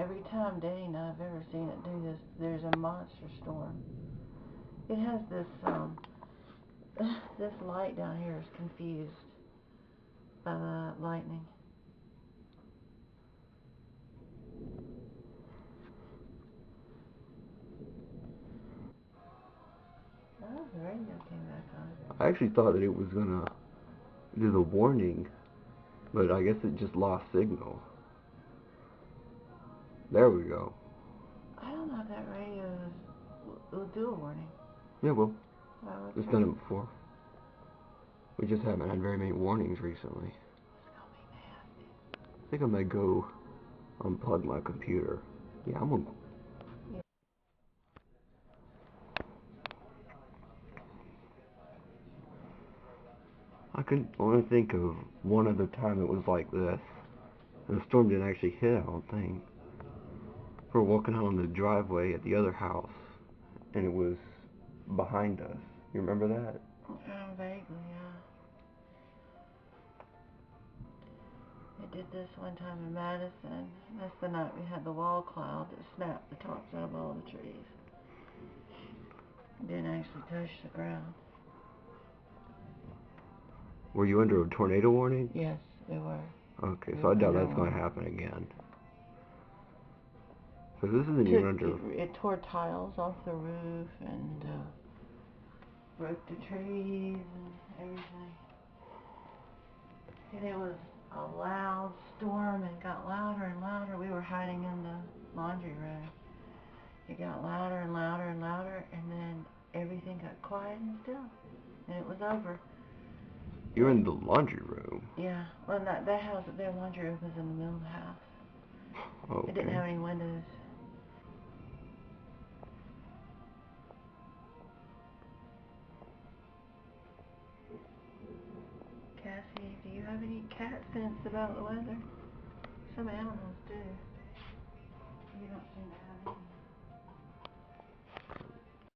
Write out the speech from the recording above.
every time Danny and I've ever seen it do this, there's a monster storm. It has this, this light down here is confused by the lightning. Oh, the radio came back on. I actually thought that it was gonna do the warning, but I guess it just lost signal. There we go. I don't know if that radio will do a warning. Yeah, well, Well, it's done it before. We just haven't had very many warnings recently. It's gonna be nasty. I think I might go unplug my computer. Yeah, I'm gonna. Yeah. I can only think of one other time it was like this. And the storm didn't actually hit, I don't think. We were walking out on the driveway at the other house, and it was behind us. You remember that? Vaguely, yeah. It did this one time in Madison. That's the night we had the wall cloud that snapped the tops out of all the trees. It didn't actually touch the ground. Were you under a tornado warning? Yes, we were. Okay, so I doubt that's going to happen again. So this isn't even under... It tore tiles off the roof and broke the trees and everything. And it was a loud storm and got louder and louder. We were hiding in the laundry room. It got louder and louder and louder, and then everything got quiet and still, and it was over. You're in the laundry room? Yeah. Well, that house, their laundry room was in the middle of the house. Okay. It didn't have any windows. Cassie, do you have any cat sense about the weather? Some animals do. You don't seem to have.